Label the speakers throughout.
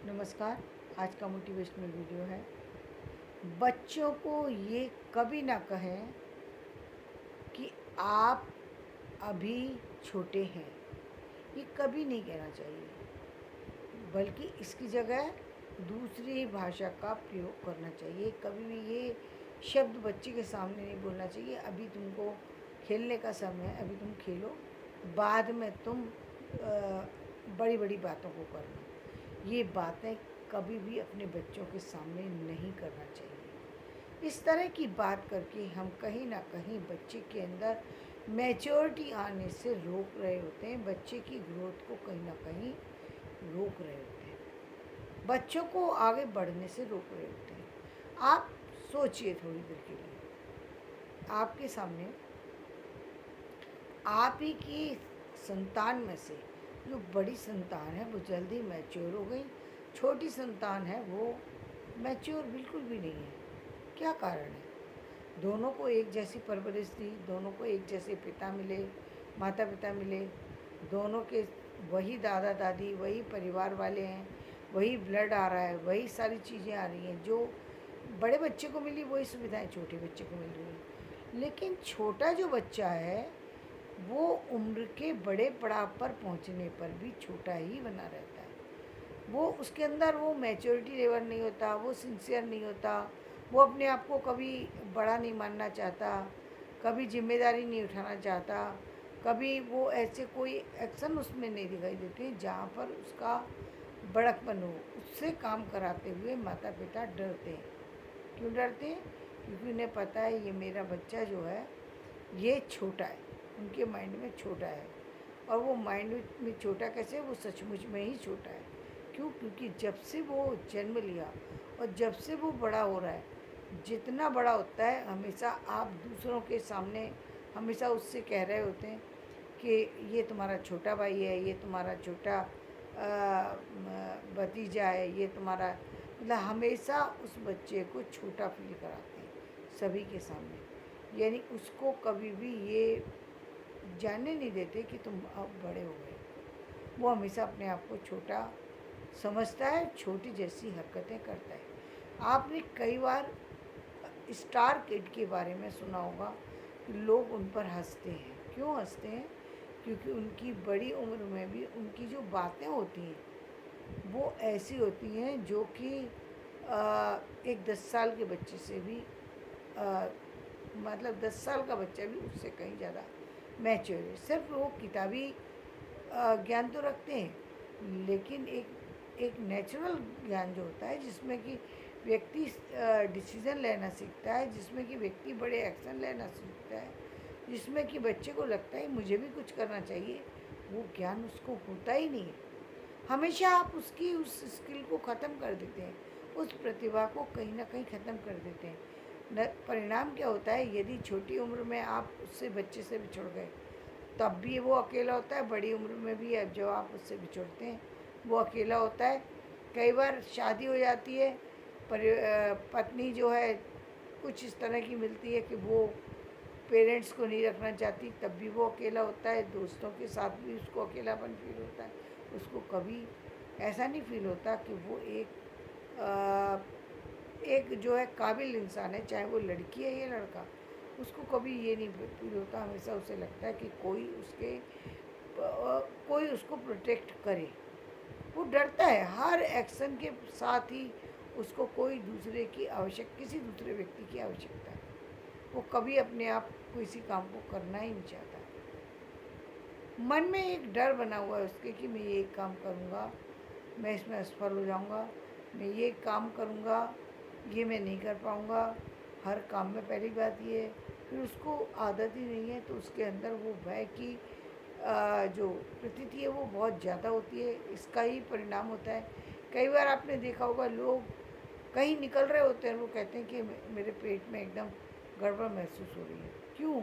Speaker 1: नमस्कार। आज का मोटिवेशनल वीडियो है। बच्चों को ये कभी ना कहें कि आप अभी छोटे हैं, ये कभी नहीं कहना चाहिए, बल्कि इसकी जगह दूसरी भाषा का प्रयोग करना चाहिए। कभी भी ये शब्द बच्चे के सामने नहीं बोलना चाहिए, अभी तुमको खेलने का समय है, अभी तुम खेलो, बाद में तुम बड़ी बड़ी बातों को करना। ये बातें कभी भी अपने बच्चों के सामने नहीं करना चाहिए। इस तरह की बात करके हम कहीं ना कहीं बच्चे के अंदर मैच्योरिटी आने से रोक रहे होते हैं, बच्चे की ग्रोथ को कहीं ना कहीं रोक रहे होते हैं, बच्चों को आगे बढ़ने से रोक रहे होते हैं। आप सोचिए थोड़ी देर के लिए, आपके सामने आप ही की संतान में से जो बड़ी संतान है वो जल्दी मैच्योर हो गई, छोटी संतान है वो मैच्योर बिल्कुल भी नहीं है। क्या कारण है? दोनों को एक जैसी परवरिश दी, दोनों को एक जैसे पिता मिले, माता पिता मिले, दोनों के वही दादा दादी, वही परिवार वाले हैं, वही ब्लड आ रहा है, वही सारी चीज़ें आ रही हैं। जो बड़े बच्चे को मिली वही सुविधाएं छोटे बच्चे को मिल रही हैं। लेकिन छोटा जो बच्चा है वो उम्र के बड़े पड़ाव पर पहुंचने पर भी छोटा ही बना रहता है। वो उसके अंदर वो मैच्योरिटी लेवल नहीं होता, वो सिंसियर नहीं होता, वो अपने आप को कभी बड़ा नहीं मानना चाहता, कभी जिम्मेदारी नहीं उठाना चाहता, कभी वो ऐसे कोई एक्शन उसमें नहीं दिखाई देते जहाँ पर उसका बड़कपन हो। उससे काम कराते हुए माता पिता डरते हैं। क्यों डरते हैं? क्योंकि उन्हें पता है ये मेरा बच्चा जो है ये छोटा है, उनके माइंड में छोटा है। और वो माइंड में छोटा कैसे? वो सचमुच में ही छोटा है। क्यों? क्योंकि जब से वो जन्म लिया और जब से वो बड़ा हो रहा है, जितना बड़ा होता है हमेशा आप दूसरों के सामने हमेशा उससे कह रहे होते हैं कि ये तुम्हारा छोटा भाई है, ये तुम्हारा छोटा भतीजा है, ये तुम्हारा, मतलब हमेशा उस बच्चे को छोटा फील कराते हैं सभी के सामने। यानी उसको कभी भी ये जानने नहीं देते कि तुम अब बड़े हो गए। वो हमेशा अपने आप को छोटा समझता है, छोटी जैसी हरकतें करता है। आपने कई बार स्टार किड के बारे में सुना होगा कि लोग उन पर हंसते हैं। क्यों हंसते हैं? क्योंकि उनकी बड़ी उम्र में भी उनकी जो बातें होती हैं वो ऐसी होती हैं जो कि एक 10 साल के बच्चे से भी आ, मतलब 10 साल का बच्चा भी उससे कहीं ज़्यादा मैच्योर है। सिर्फ वो किताबी ज्ञान तो रखते हैं, लेकिन एक एक नेचुरल ज्ञान जो होता है जिसमें कि व्यक्ति डिसीज़न लेना सीखता है, जिसमें कि व्यक्ति बड़े एक्शन लेना सीखता है, जिसमें कि बच्चे को लगता है मुझे भी कुछ करना चाहिए, वो ज्ञान उसको होता ही नहीं है। हमेशा आप उसकी उस स्किल को ख़त्म कर देते हैं, उस प्रतिभा को कहीं ना कहीं ख़त्म कर देते हैं। परिणाम क्या होता है? यदि छोटी उम्र में आप उससे बच्चे से बिछड़ गए तब भी वो अकेला होता है, बड़ी उम्र में भी अब जब आप उससे बिछड़ते हैं वो अकेला होता है। कई बार शादी हो जाती है, पर पत्नी जो है कुछ इस तरह की मिलती है कि वो पेरेंट्स को नहीं रखना चाहती, तब भी वो अकेला होता है। दोस्तों के साथ भी उसको अकेलापन फील होता है। उसको कभी ऐसा नहीं फील होता कि वो एक जो है काबिल इंसान है, चाहे वो लड़की है या लड़का, उसको कभी ये नहीं फील होता। हमेशा उसे लगता है कि कोई उसको प्रोटेक्ट करे। वो डरता है हर एक्शन के साथ ही उसको कोई दूसरे की किसी दूसरे व्यक्ति की आवश्यकता है। वो कभी अपने आप किसी काम को करना ही नहीं चाहता। मन में एक डर बना हुआ है उसके कि मैं ये काम करूँगा, मैं इसमें असफल हो जाऊँगा, मैं ये काम करूँगा, ये मैं नहीं कर पाऊँगा। हर काम में पहली बात ये है, फिर उसको आदत ही नहीं है, तो उसके अंदर वो भय की जो प्रतीति है वो बहुत ज़्यादा होती है। इसका ही परिणाम होता है। कई बार आपने देखा होगा लोग कहीं निकल रहे होते हैं, वो कहते हैं कि मेरे पेट में एकदम गड़बड़ महसूस हो रही है। क्यों?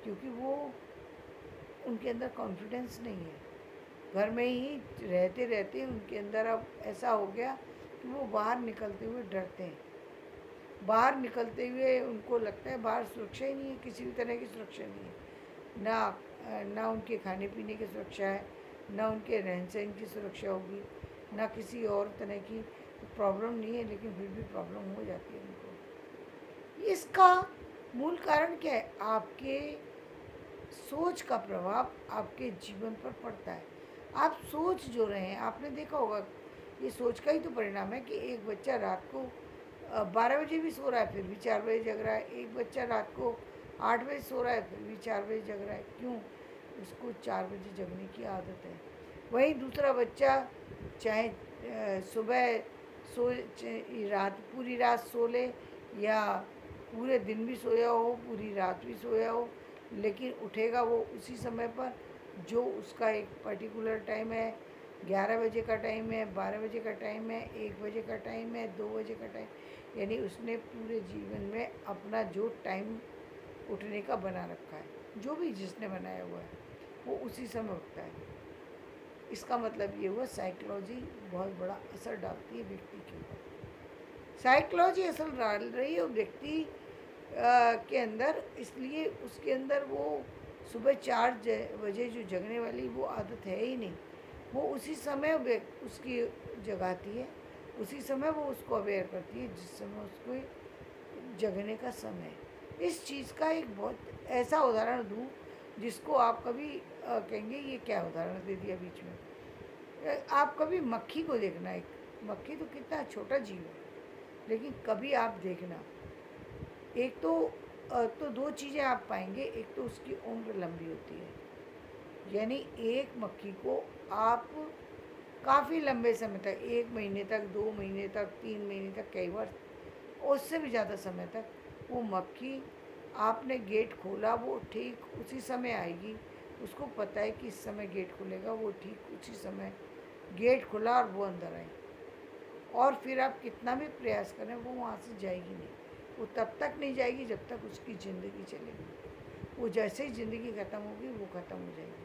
Speaker 1: क्योंकि वो उनके अंदर कॉन्फिडेंस नहीं है। घर में ही रहते रहते उनके अंदर अब ऐसा हो गया कि वो बाहर निकलते हुए डरते हैं। बाहर निकलते हुए उनको लगता है बाहर सुरक्षा ही नहीं है, किसी भी तरह की सुरक्षा नहीं है। ना उनके खाने पीने की सुरक्षा है, ना उनके रहन सहन की सुरक्षा होगी। ना किसी और तरह की प्रॉब्लम नहीं है, लेकिन फिर भी प्रॉब्लम हो जाती है उनको। इसका मूल कारण क्या है? आपके सोच का प्रभाव आपके जीवन पर पड़ता है। आप सोच जो रहे हैं, आपने देखा होगा, ये सोच का ही तो परिणाम है कि एक बच्चा रात को 12 बजे भी सो रहा है फिर भी 4 बजे जग रहा है। एक बच्चा रात को 8 बजे सो रहा है फिर भी 4 बजे जग रहा है। क्यों? उसको 4 बजे जगने की आदत है। वहीं दूसरा बच्चा चाहे सुबह रात पूरी रात सो ले, या पूरे दिन भी सोया हो, पूरी रात भी सोया हो, लेकिन उठेगा वो उसी समय पर जो उसका एक पर्टिकुलर टाइम है। 11 बजे का टाइम है, 12 बजे का टाइम है, 1 बजे का टाइम है, 2 बजे का टाइम, यानी उसने पूरे जीवन में अपना जो टाइम उठने का बना रखा है, जो भी जिसने बनाया हुआ है वो उसी समय उठता है। इसका मतलब ये हुआ साइकोलॉजी बहुत बड़ा असर डालती है व्यक्ति के ऊपर। साइकोलॉजी असर डाल रही है व्यक्ति के अंदर, इसलिए उसके अंदर वो सुबह 4 बजे जो जगने वाली वो आदत है ही नहीं। वो उसी समय उसकी जगाती है, उसी समय वो उसको अवेयर करती है जिस समय उसको जगने का समय है। इस चीज़ का एक बहुत ऐसा उदाहरण दूँ जिसको आप कभी कहेंगे ये क्या उदाहरण दे दिया बीच में। आप कभी मक्खी को देखना, एक मक्खी तो कितना छोटा जीव है, लेकिन कभी आप देखना, एक तो दो चीज़ें आप पाएंगे। एक तो उसकी उम्र लंबी होती है, यानी एक मक्खी को आप काफ़ी लंबे समय तक, 1 महीने तक, 2 महीने तक, 3 महीने तक, कई बार उससे भी ज़्यादा समय तक वो मक्खी, आपने गेट खोला वो ठीक उसी समय आएगी। उसको पता है कि इस समय गेट खुलेगा, वो ठीक उसी समय गेट खुला और वो अंदर आई। और फिर आप कितना भी प्रयास करें वो वहाँ से जाएगी नहीं। वो तब तक नहीं जाएगी जब तक उसकी ज़िंदगी चलेगी। वो जैसे ही ज़िंदगी ख़त्म होगी वो ख़त्म हो जाएगी,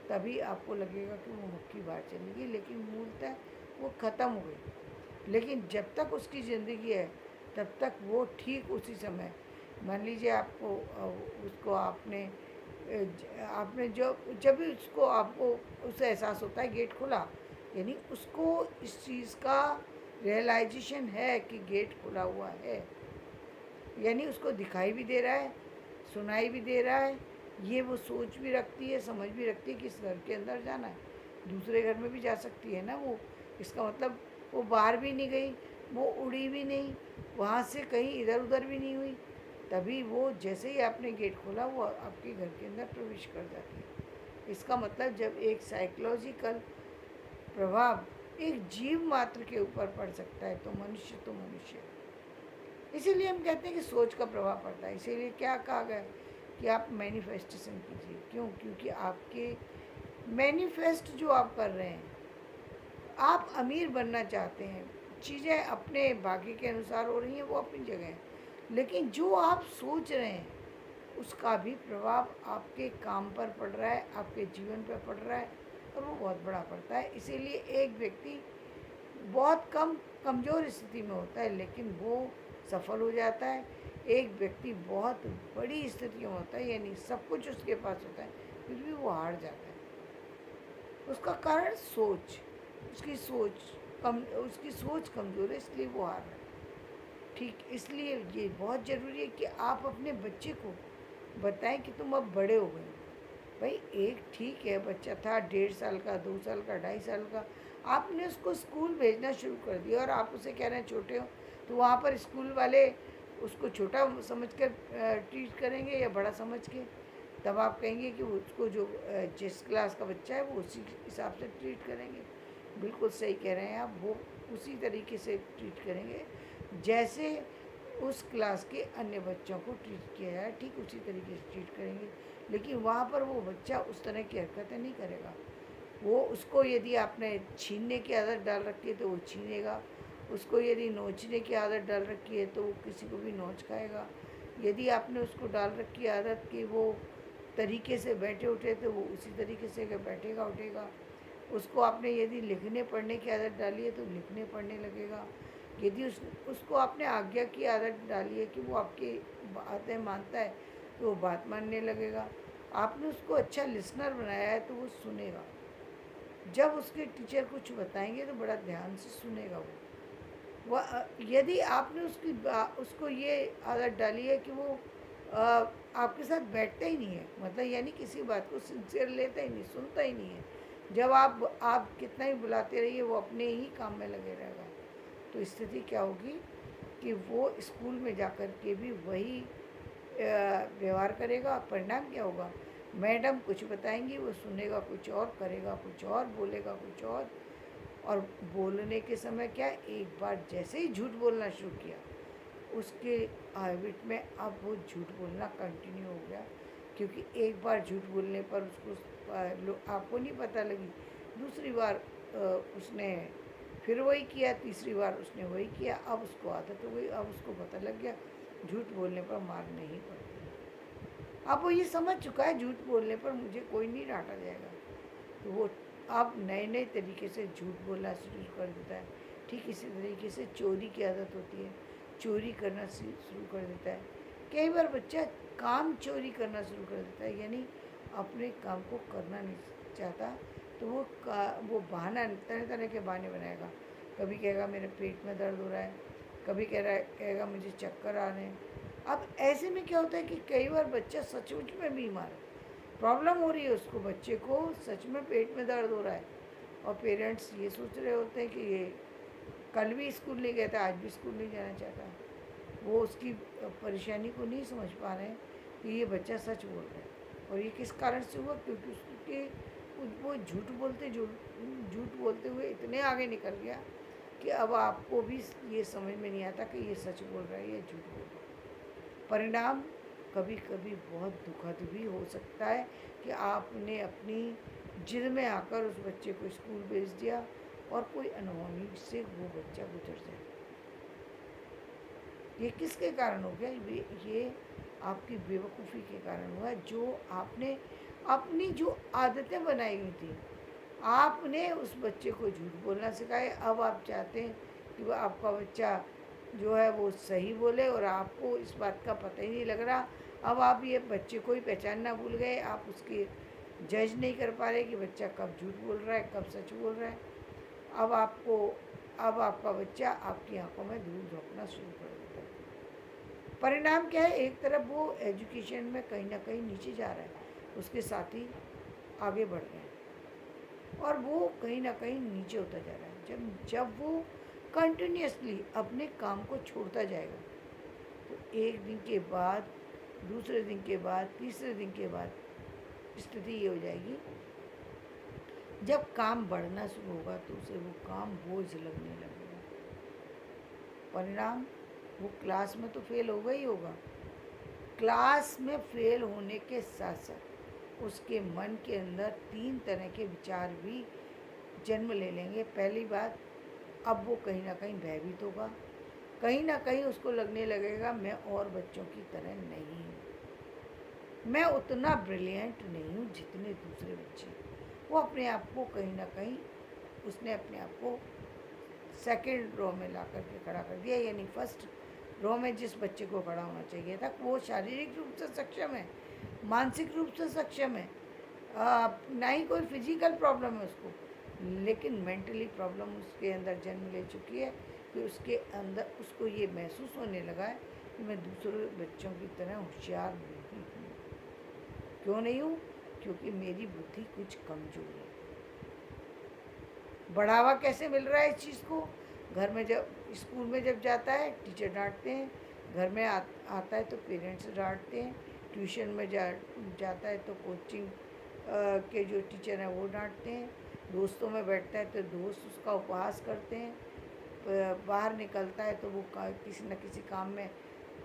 Speaker 1: तभी आपको लगेगा कि वो मक्खी बाहर चलेगी, लेकिन मूलतः वो ख़त्म हो गई। लेकिन जब तक उसकी ज़िंदगी है तब तक वो ठीक उसी समय, मान लीजिए आपको उसको आपने जो जब भी उसको आपको उसे एहसास होता है गेट खुला, यानी उसको इस चीज़ का रियलाइजेशन है कि गेट खुला हुआ है, यानी उसको दिखाई भी दे रहा है, सुनाई भी दे रहा है, ये वो सोच भी रखती है, समझ भी रखती है कि इस घर के अंदर जाना है। दूसरे घर में भी जा सकती है ना वो, इसका मतलब वो बाहर भी नहीं गई, वो उड़ी भी नहीं, वहाँ से कहीं इधर उधर भी नहीं हुई। तभी वो जैसे ही आपने गेट खोला वो आपके घर के अंदर प्रवेश कर जाती है। इसका मतलब जब एक साइकोलॉजिकल प्रभाव एक जीव मात्र के ऊपर पड़ सकता है तो मनुष्य। इसीलिए हम कहते हैं कि सोच का प्रभाव पड़ता है। इसीलिए क्या कहा गया कि आप मैनिफेस्टेशन कीजिए। क्यों? क्योंकि आपके मैनिफेस्ट जो आप कर रहे हैं, आप अमीर बनना चाहते हैं, चीज़ें अपने भाग्य के अनुसार हो रही हैं वो अपनी जगह है, लेकिन जो आप सोच रहे हैं उसका भी प्रभाव आपके काम पर पड़ रहा है, आपके जीवन पर पड़ रहा है, और वो बहुत बड़ा पड़ता है। इसीलिए एक व्यक्ति बहुत कम कमज़ोर स्थिति में होता है लेकिन वो सफल हो जाता है। एक व्यक्ति बहुत बड़ी स्थिति में होता है, यानी सब कुछ उसके पास होता है, फिर भी वो हार जाता है। उसका कारण सोच, उसकी सोच कमज़ोर है, इसलिए वो हार रहा है। ठीक, इसलिए ये बहुत ज़रूरी है कि आप अपने बच्चे को बताएं कि तुम अब बड़े हो गए। भाई एक ठीक है बच्चा था 1.5 साल का, 2 साल का, 2.5 साल का, आपने उसको स्कूल भेजना शुरू कर दिया और आप उसे कह रहे हैं छोटे हो, तो वहाँ पर स्कूल वाले उसको छोटा समझ कर ट्रीट करेंगे या बड़ा समझ के? तब आप कहेंगे कि उसको जो जिस क्लास का बच्चा है वो उसी हिसाब से ट्रीट करेंगे। बिल्कुल सही कह रहे हैं आप, वो उसी तरीके से ट्रीट करेंगे जैसे उस क्लास के अन्य बच्चों को ट्रीट किया जाए, ठीक उसी तरीके से ट्रीट करेंगे। लेकिन वहाँ पर वो बच्चा उस तरह की हरकतें नहीं करेगा। वो उसको यदि आपने छीनने की आदत डाल रखी है तो वो छीनेगा, उसको यदि नोचने की आदत डाल रखी है तो वो किसी को भी नोच खाएगा। यदि आपने उसको डाल रखी आदत कि वो तरीके से बैठे उठे तो वो उसी तरीके से बैठेगा उठेगा। उसको आपने यदि लिखने पढ़ने की आदत डाली है तो लिखने पढ़ने लगेगा। यदि उसको आपने आज्ञा की आदत डाली है कि वो आपकी बातें मानता है तो वो बात मानने लगेगा। आपने उसको अच्छा लिसनर बनाया है तो वो सुनेगा। जब उसके टीचर कुछ बताएंगे तो बड़ा ध्यान से सुनेगा वो। यदि आपने उसको ये आदत डाली है कि वो आपके साथ बैठता ही नहीं है, मतलब यानी किसी बात को सिंसियर लेता ही नहीं, सुनता ही नहीं है। जब आप कितना ही बुलाते रहिए वो अपने ही काम में लगे रहेगा, तो स्थिति क्या होगी कि वो स्कूल में जाकर के भी वही व्यवहार करेगा। परिणाम क्या होगा, मैडम कुछ बताएंगी वो सुनेगा कुछ और, करेगा कुछ और, बोलेगा कुछ और बोलने के समय क्या, एक बार जैसे ही झूठ बोलना शुरू किया उसके हैबिट में अब वो झूठ बोलना कंटिन्यू हो गया। क्योंकि एक बार झूठ बोलने पर उसको आपको नहीं पता लगी, दूसरी बार उसने फिर वही किया, तीसरी बार उसने वही किया, अब उसको आदत हो गई, अब उसको पता लग गया झूठ बोलने पर मार नहीं पड़ती। अब वो ये समझ चुका है झूठ बोलने पर मुझे कोई नहीं डांटा जाएगा, तो वो अब नए नए तरीके से झूठ बोलना शुरू कर देता है। ठीक इसी तरीके से चोरी की आदत होती है, चोरी करना शुरू कर देता है। कई बार बच्चा काम चोरी करना शुरू कर देता है, यानी अपने काम को करना नहीं चाहता, तो वो बहाना तरह तरह के बहाने बनाएगा। कभी कहेगा मेरे पेट में दर्द हो रहा है, कभी कहेगा मुझे चक्कर आ रहे हैं। अब ऐसे में क्या होता है कि कई बार बच्चा सचमुच में बीमार है, प्रॉब्लम हो रही है उसको, बच्चे को सच में पेट में दर्द हो रहा है, और पेरेंट्स ये सोच रहे होते हैं कि ये कल भी स्कूल नहीं गया था, आज भी स्कूल नहीं जाना चाहता। वो उसकी परेशानी को नहीं समझ पा रहे हैं कि ये बच्चा सच बोल रहा है, और ये किस कारण से हुआ, क्योंकि उसके वो झूठ बोलते हुए इतने आगे निकल गया कि अब आपको भी ये समझ में नहीं आता कि ये सच बोल रहा है या झूठ बोल रहा है। परिणाम कभी कभी बहुत दुखद भी हो सकता है कि आपने अपनी जिद में आकर उस बच्चे को स्कूल भेज दिया और कोई अनहोनी से वो बच्चा गुजर जाए। ये किसके कारण हो गया, ये आपकी बेवकूफ़ी के कारण हुआ, जो आपने अपनी जो आदतें बनाई हुई थी, आपने उस बच्चे को झूठ बोलना सिखाया। अब आप चाहते हैं कि वो आपका बच्चा जो है वो सही बोले, और आपको इस बात का पता ही नहीं लग रहा। अब आप ये बच्चे को ही पहचानना भूल गए, आप उसके जज नहीं कर पा रहे कि बच्चा कब झूठ बोल रहा है कब सच बोल रहा है। अब आपका बच्चा आपकी आंखों में धूल झोंकना शुरू कर देता है। परिणाम क्या है, एक तरफ वो एजुकेशन में कहीं ना कहीं नीचे जा रहा है, उसके साथी आगे बढ़ रहे हैं, और वो कहीं ना कहीं नीचे होता जा रहा है। जब वो कंटिन्यूसली अपने काम को छोड़ता जाएगा, तो एक दिन के बाद, दूसरे दिन के बाद, तीसरे दिन के बाद स्थिति ये हो जाएगी, जब काम बढ़ना शुरू होगा तो उसे वो काम बोझ लगने लगेगा। परिणाम, वो क्लास में तो फेल होगा ही होगा, क्लास में फेल होने के साथ साथ उसके मन के अंदर 3 तरह के विचार भी जन्म ले लेंगे। पहली बात, अब वो कहीं ना कहीं भयभीत होगा, कहीं ना कहीं उसको लगने लगेगा मैं और बच्चों की तरह नहीं हूँ, मैं उतना ब्रिलियंट नहीं हूँ जितने दूसरे बच्चे। वो अपने आप को कहीं ना कहीं, उसने अपने आप को सेकंड रो में ला करके खड़ा कर दिया, यानी फर्स्ट रो में जिस बच्चे को खड़ा होना चाहिए था, वो शारीरिक रूप से सक्षम है, मानसिक रूप से सक्षम है, ना ही कोई फिजिकल प्रॉब्लम है उसको, लेकिन मेंटली प्रॉब्लम उसके अंदर जन्म ले चुकी है कि उसके अंदर उसको ये महसूस होने लगा है कि मैं दूसरे बच्चों की तरह होशियार नहीं हूँ। क्यों नहीं हूँ, क्योंकि मेरी बुद्धि कुछ कमज़ोर है। बढ़ावा कैसे मिल रहा है इस चीज़ को, घर में जब स्कूल में जब जाता है टीचर डांटते हैं, घर में आता है तो पेरेंट्स डांटते हैं, ट्यूशन में जाता है तो कोचिंग के जो टीचर हैं वो डांटते हैं, दोस्तों में बैठता है तो दोस्त उसका उपहास करते हैं, बाहर निकलता है तो वो किसी न किसी काम में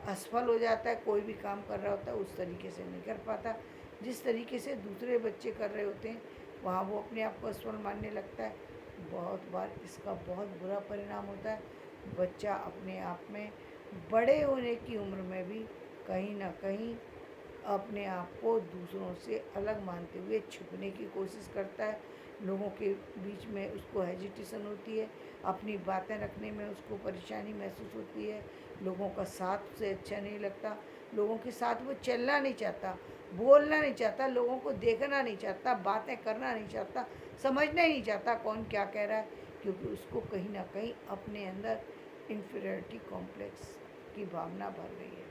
Speaker 1: असफल हो जाता है, कोई भी काम कर रहा होता है उस तरीके से नहीं कर पाता जिस तरीके से दूसरे बच्चे कर रहे होते हैं, वहाँ वो अपने आप को असफल मानने लगता है। बहुत बार इसका बहुत बुरा परिणाम होता है, बच्चा अपने आप में बड़े होने की उम्र में भी कहीं ना कहीं अपने आप को दूसरों से अलग मानते हुए छुपने की कोशिश करता है, लोगों के बीच में उसको हेजिटेशन होती है, अपनी बातें रखने में उसको परेशानी महसूस होती है, लोगों का साथ उसे अच्छा नहीं लगता, लोगों के साथ वो चलना नहीं चाहता, बोलना नहीं चाहता, लोगों को देखना नहीं चाहता, बातें करना नहीं चाहता, समझना ही नहीं चाहता कौन क्या कह रहा है, क्योंकि उसको कहीं ना कहीं अपने अंदर इन्फीरियरिटी कॉम्प्लेक्स की भावना भर रही है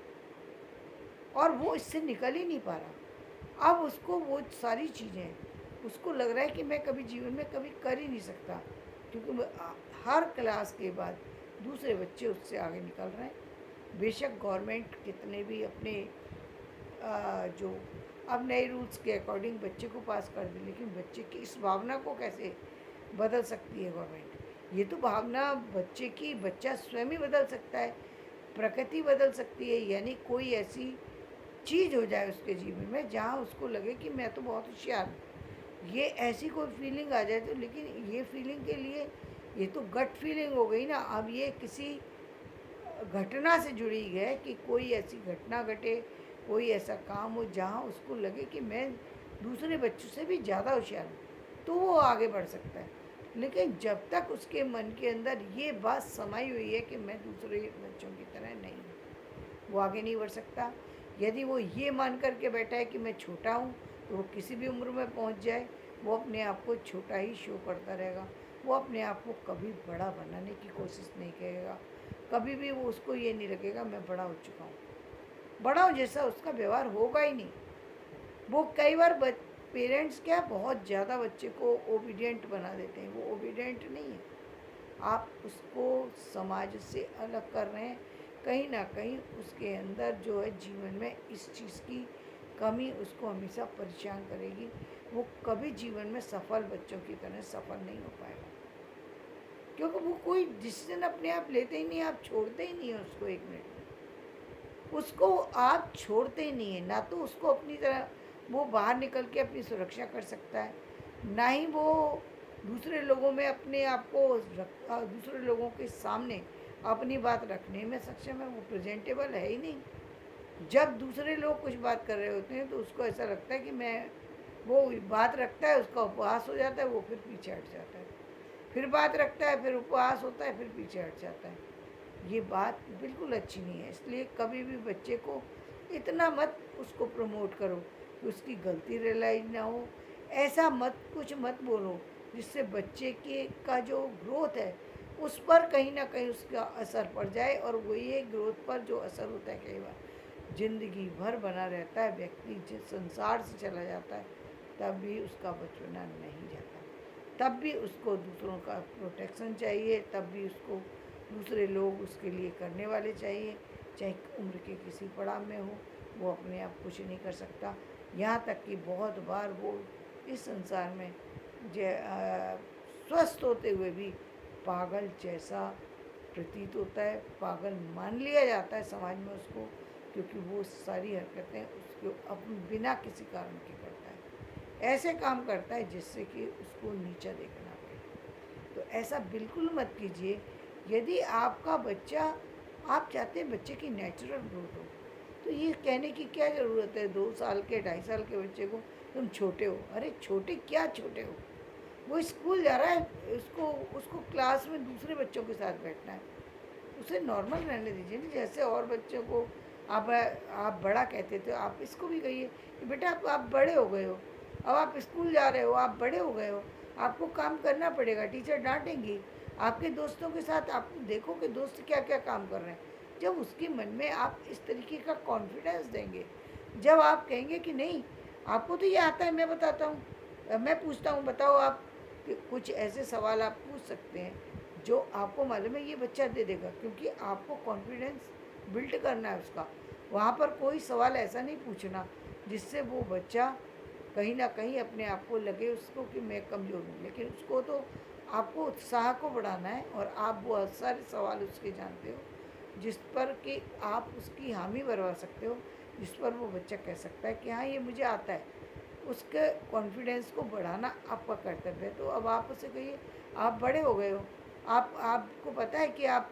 Speaker 1: और वो इससे निकल ही नहीं पा रहा। अब उसको वो सारी चीज़ें उसको लग रहा है कि मैं कभी जीवन में कभी कर ही नहीं सकता, क्योंकि हर क्लास के बाद दूसरे बच्चे उससे आगे निकल रहे हैं। बेशक गवर्नमेंट कितने भी अपने जो अब नए रूल्स के अकॉर्डिंग बच्चे को पास कर दे, लेकिन बच्चे की इस भावना को कैसे बदल सकती है गवर्नमेंट? ये तो भावना बच्चे की बच्चा स्वयं ही बदल सकता है, प्रकृति बदल सकती है। यानी कोई ऐसी चीज़ हो जाए उसके जीवन में जहाँ उसको लगे कि मैं तो बहुत होशियार हूँ, ये ऐसी कोई फीलिंग आ जाए तो। लेकिन ये फीलिंग के लिए ये तो गट फीलिंग हो गई ना, अब ये किसी घटना से जुड़ी है कि कोई ऐसी घटना घटे, कोई ऐसा काम हो जहाँ उसको लगे कि मैं दूसरे बच्चों से भी ज़्यादा होशियार हूँ, तो वो आगे बढ़ सकता है। लेकिन जब तक उसके मन के अंदर ये बात समाई हुई है कि मैं दूसरे बच्चों की तरह नहीं हूँ, वो आगे नहीं बढ़ सकता। यदि वो ये मान कर के बैठा है कि मैं छोटा हूँ, तो वो किसी भी उम्र में पहुँच जाए, वो अपने आप को छोटा ही शो करता रहेगा। वो अपने आप को कभी बड़ा बनाने की कोशिश नहीं करेगा। कभी भी वो उसको ये नहीं लगेगा मैं बड़ा हो चुका हूँ। बड़ा हो जैसा उसका व्यवहार होगा ही नहीं। वो कई बार पेरेंट्स क्या बहुत ज़्यादा बच्चे को ओबीडियंट बना देते हैं, वो ओबीडियंट नहीं है। आप उसको समाज से अलग कर रहे हैं। कहीं ना कहीं उसके अंदर जो है जीवन में इस चीज़ की कमी उसको हमेशा परेशान करेगी। वो कभी जीवन में सफल बच्चों की तरह सफल नहीं हो पाएगा, क्योंकि वो कोई डिसीजन अपने आप लेते ही नहीं। आप छोड़ते ही नहीं है उसको एक मिनट में, उसको आप छोड़ते ही नहीं है। ना तो उसको अपनी तरह वो बाहर निकल के अपनी सुरक्षा कर सकता है, ना ही वो दूसरे लोगों में अपने आप को दूसरे लोगों के सामने अपनी बात रखने में सक्षम है। वो प्रेजेंटेबल है ही नहीं। जब दूसरे लोग कुछ बात कर रहे होते हैं तो उसको ऐसा लगता है कि मैं, वो बात रखता है, उसका उपहास हो जाता है, वो फिर पीछे हट जाता है। फिर बात रखता है, फिर उपहास होता है, फिर पीछे हट जाता है। ये बात बिल्कुल अच्छी नहीं है। इसलिए कभी भी बच्चे को इतना मत उसको प्रमोट करो कि उसकी गलती रियलाइज ना हो। ऐसा मत कुछ मत बोलो जिससे बच्चे के का जो ग्रोथ है उस पर कहीं ना कहीं उसका असर पड़ जाए, और वो ये ग्रोथ पर जो असर होता है कई बार ज़िंदगी भर बना रहता है। व्यक्ति जिस संसार से चला जाता है तब भी उसका बचपना नहीं जाता, तब भी उसको दूसरों का प्रोटेक्शन चाहिए, तब भी उसको दूसरे लोग उसके लिए करने वाले चाहिए। चाहे उम्र के किसी पड़ाव में हो, वो अपने आप कुछ नहीं कर सकता। यहाँ तक कि बहुत बार वो इस संसार में स्वस्थ होते हुए भी पागल जैसा प्रतीत होता है। पागल मान लिया जाता है समाज में उसको, क्योंकि वो सारी हरकतें उसको अपने बिना किसी कारण के करता है। ऐसे काम करता है जिससे कि उसको नीचा देखना पड़े। तो ऐसा बिल्कुल मत कीजिए। यदि आपका बच्चा, आप चाहते हैं बच्चे की नेचुरल ग्रोथ हो, तो ये कहने की क्या ज़रूरत है 2 साल के 2.5 साल के बच्चे को तुम छोटे हो? अरे छोटे क्या छोटे हो, वो स्कूल जा रहा है, उसको उसको क्लास में दूसरे बच्चों के साथ बैठना है, उसे नॉर्मल रहने दीजिए ना। जैसे और बच्चों को आप बड़ा कहते थे, आप इसको भी कहिए कि बेटा आप बड़े हो गए हो, अब आप स्कूल जा रहे हो, आप बड़े हो गए हो, आपको काम करना पड़ेगा, टीचर डांटेंगी। आपके दोस्तों के साथ आप देखो कि दोस्त क्या क्या काम कर रहे हैं। जब उसके मन में आप इस तरीके का कॉन्फिडेंस देंगे, जब आप कहेंगे कि नहीं आपको तो ये आता है, मैं बताता हूँ, मैं पूछता हूँ, बताओ आप, कि कुछ ऐसे सवाल आप पूछ सकते हैं जो आपको मालूम है ये बच्चा दे देगा, क्योंकि आपको कॉन्फिडेंस बिल्ड करना है उसका। वहाँ पर कोई सवाल ऐसा नहीं पूछना जिससे वो बच्चा कहीं ना कहीं अपने आप को लगे उसको कि मैं कमज़ोर हूँ। लेकिन उसको तो आपको उत्साह को बढ़ाना है, और आप बहुत सारे सवाल उसके जानते हो जिस पर कि आप उसकी हामी भरवा सकते हो, जिस पर वो बच्चा कह सकता है कि हाँ ये मुझे आता है। उसके कॉन्फिडेंस को बढ़ाना आपका कर्तव्य है। तो अब आप उसे कहिए आप बड़े हो गए हो, आपको पता है कि आप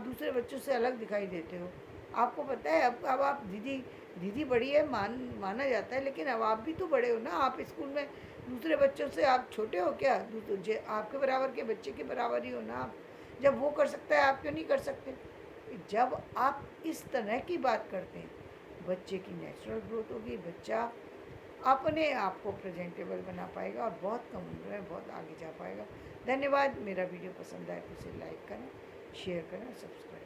Speaker 1: दूसरे बच्चों से अलग दिखाई देते हो। आपको पता है अब आप दीदी दीदी बड़ी है, माना जाता है, लेकिन अब आप भी तो बड़े हो ना। आप स्कूल में दूसरे बच्चों से आप छोटे हो क्या? आपके बराबर के बच्चे के बराबर ही हो ना आप। जब वो कर सकता है आप क्यों नहीं कर सकते? जब आप इस तरह की बात करते हैं, बच्चे की नेचुरल ग्रोथ होगी, बच्चा अपने आप को प्रेजेंटेबल बना पाएगा और बहुत कम उम्र में बहुत आगे जा पाएगा। धन्यवाद। मेरा वीडियो पसंद आए तो इसे लाइक करें, शेयर करें और सब्सक्राइब